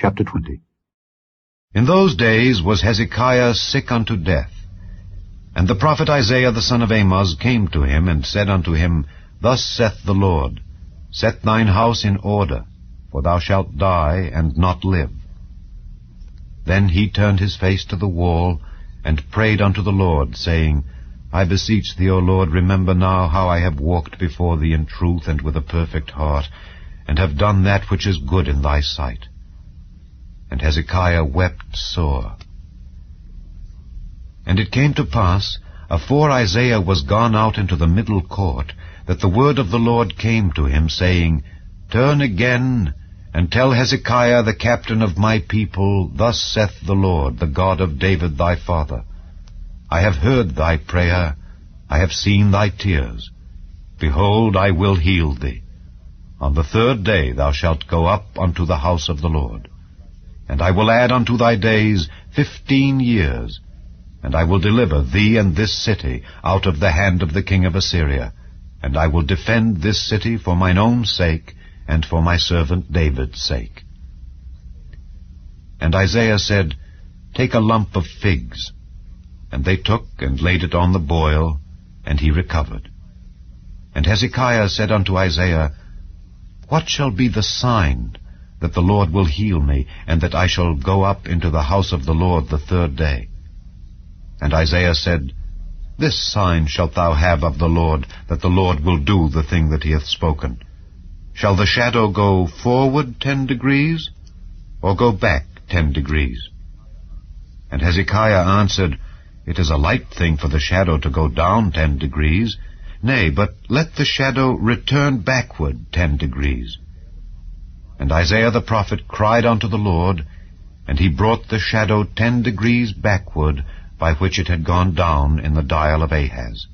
Chapter 20. In those days was Hezekiah sick unto death. And the prophet Isaiah the son of Amoz came to him, and said unto him, Thus saith the Lord, Set thine house in order, for thou shalt die, and not live. Then he turned his face to the wall, and prayed unto the Lord, saying, I beseech thee, O Lord, remember now how I have walked before thee in truth and with a perfect heart, and have done that which is good in thy sight. And Hezekiah wept sore. And it came to pass, afore Isaiah was gone out into the middle court, that the word of the Lord came to him, saying, Turn again, and tell Hezekiah the captain of my people, Thus saith the Lord, the God of David thy father, I have heard thy prayer, I have seen thy tears. Behold, I will heal thee. On the third day thou shalt go up unto the house of the Lord. And I will add unto thy days 15 years, and I will deliver thee and this city out of the hand of the king of Assyria, and I will defend this city for mine own sake, and for my servant David's sake. And Isaiah said, Take a lump of figs. And they took and laid it on the boil, and he recovered. And Hezekiah said unto Isaiah, What shall be the sign that the Lord will heal me, and that I shall go up into the house of the Lord the third day? And Isaiah said, This sign shalt thou have of the Lord, that the Lord will do the thing that he hath spoken. Shall the shadow go forward 10 degrees, or go back 10 degrees? And Hezekiah answered, It is a light thing for the shadow to go down 10 degrees. Nay, but let the shadow return backward 10 degrees. And Isaiah the prophet cried unto the Lord, and he brought the shadow 10 degrees backward, by which it had gone down in the dial of Ahaz.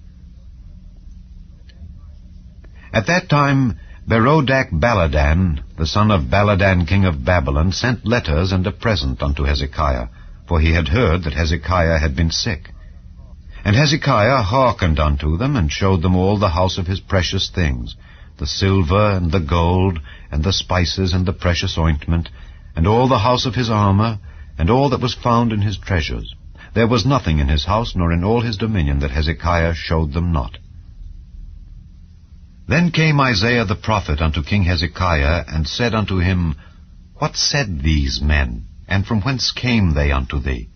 At that time Berodach-Baladan, the son of Baladan king of Babylon, sent letters and a present unto Hezekiah, for he had heard that Hezekiah had been sick. And Hezekiah hearkened unto them, and showed them all the house of his precious things, the silver and the gold, and the spices and the precious ointment, and all the house of his armor, and all that was found in his treasures. There was nothing in his house, nor in all his dominion, that Hezekiah showed them not. Then came Isaiah the prophet unto King Hezekiah, and said unto him, What said these men, and from whence came they unto thee?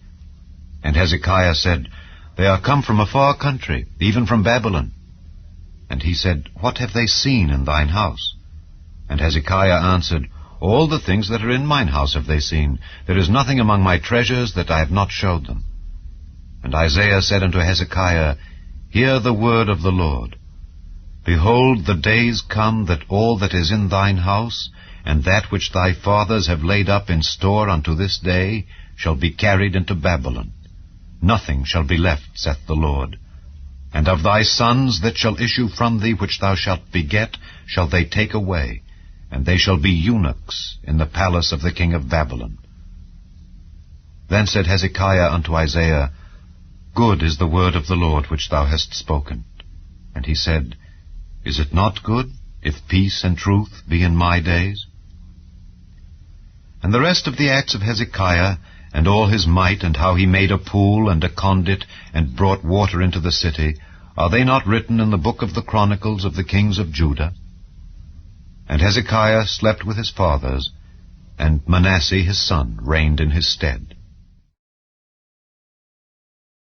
And Hezekiah said, They are come from a far country, even from Babylon. And he said, What have they seen in thine house? And Hezekiah answered, All the things that are in mine house have they seen. There is nothing among my treasures that I have not showed them. And Isaiah said unto Hezekiah, Hear the word of the Lord. Behold, the days come that all that is in thine house, and that which thy fathers have laid up in store unto this day, shall be carried into Babylon. Nothing shall be left, saith the Lord. And of thy sons that shall issue from thee, which thou shalt beget, shall they take away, and they shall be eunuchs in the palace of the king of Babylon. Then said Hezekiah unto Isaiah, Good is the word of the Lord which thou hast spoken. And he said, Is it not good, if peace and truth be in my days? And the rest of the acts of Hezekiah, and all his might, and how he made a pool and a conduit, and brought water into the city, are they not written in the book of the Chronicles of the kings of Judah? And Hezekiah slept with his fathers, and Manasseh his son reigned in his stead.